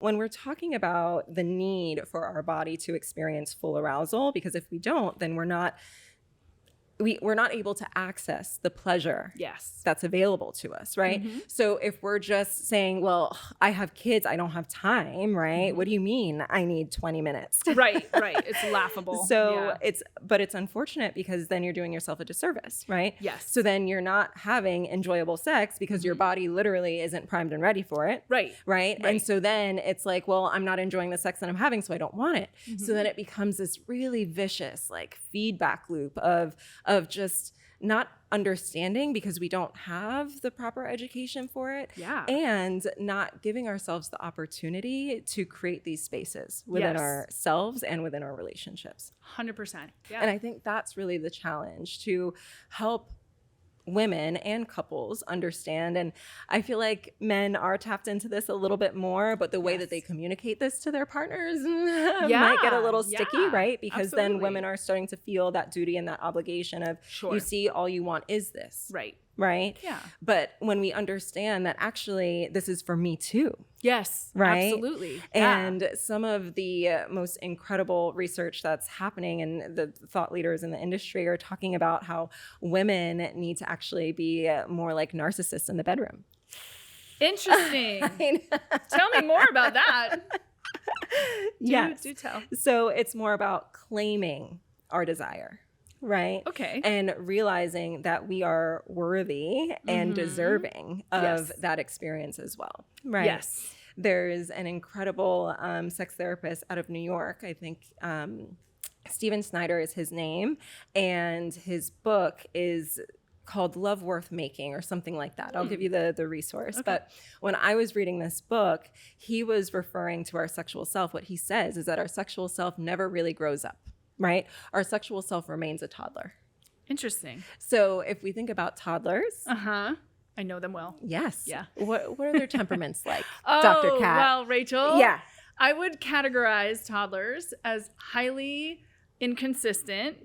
When we're talking about the need for our body to experience full arousal, because if we don't, then we're not able to access the pleasure that's available to us, right? So if we're just saying, well, I have kids, I don't have time, right? What do you mean I need 20 minutes? Right. It's laughable. So it's unfortunate because then you're doing yourself a disservice, right? Yes. So then you're not having enjoyable sex because your body literally isn't primed and ready for it. Right. And so then it's like, well, I'm not enjoying the sex that I'm having, so I don't want it. So then it becomes this really vicious like feedback loop of just not understanding because we don't have the proper education for it, and not giving ourselves the opportunity to create these spaces within ourselves and within our relationships. 100%. Yeah. And I think that's really the challenge, to help women and couples understand. And I feel like men are tapped into this a little bit more, but the way that they communicate this to their partners might get a little sticky, right? Because then women are starting to feel that duty and that obligation of, you see, all you want is this. Right? Yeah. But when we understand that actually this is for me too. Yes, right? Absolutely. And some of the most incredible research that's happening, and the thought leaders in the industry are talking about how women need to actually be more like narcissists in the bedroom. Interesting. Tell me more about that. Do tell. So it's more about claiming our desire. Right. Okay. And realizing that we are worthy and deserving of that experience as well. Right. Yes. There's an incredible sex therapist out of New York. I think Steven Snyder is his name. And his book is called Love Worth Making or something like that. I'll give you the resource. Okay. But when I was reading this book, he was referring to our sexual self. What he says is that our sexual self never really grows up. Right? Our sexual self remains a toddler. Interesting. So if we think about toddlers. I know them well. Yes. Yeah. What are their temperaments like, Oh, Dr. Kat? Well, Rachel. Yeah. I would categorize toddlers as highly inconsistent,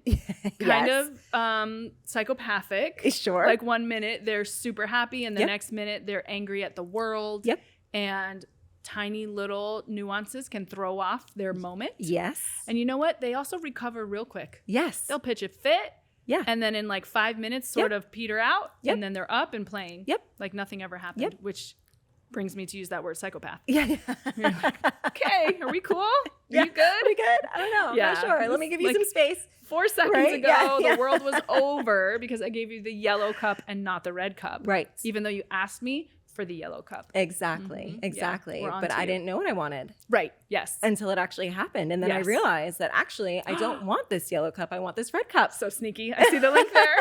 kind of psychopathic. Sure. Like 1 minute they're super happy and the next minute they're angry at the world. And tiny little nuances can throw off their moment. Yes. And you know what? They also recover real quick. Yes. They'll pitch a fit. Yeah. And then in like 5 minutes sort of peter out. And then they're up and playing. Like nothing ever happened. Which brings me to use that word psychopath. You're like, okay, are we cool? Are you good? Are we good? I don't know. I'm not sure. Let me give you some space. 4 seconds ago, the world was over because I gave you the yellow cup and not the red cup. Right. Even though you asked me for the yellow cup. Exactly. But I didn't know what I wanted. Right. Yes. Until it actually happened. And then I realized that actually I don't want this yellow cup. I want this red cup. So sneaky. I see the link there.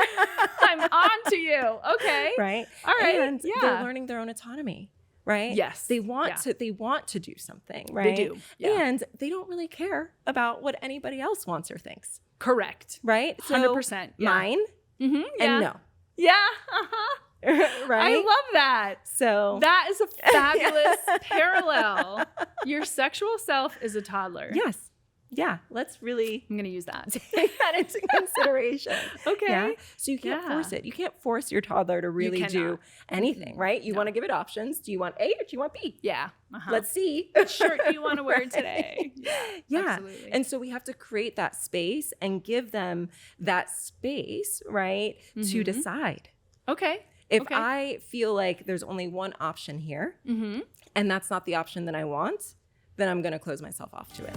I'm on to you. Okay. Right. All right. And they're learning their own autonomy. Right? Yes. They want to do something, right? They do. And they don't really care about what anybody else wants or thinks. Correct. Right? So 100%. Mine and no. Yeah. Right? I love that. So that is a fabulous parallel. Your sexual self is a toddler. Yes. Yeah. Let's really I'm going to use that. take that into consideration. Okay. Yeah? So you can't force it. You can't force your toddler to really do anything, right? You want to give it options. Do you want A or do you want B? Yeah. Let's see. What shirt do you want to wear today? Yeah. Absolutely. And so we have to create that space and give them that space, right, to decide. Okay. If I feel like there's only one option here and that's not the option that I want, then I'm going to close myself off to it.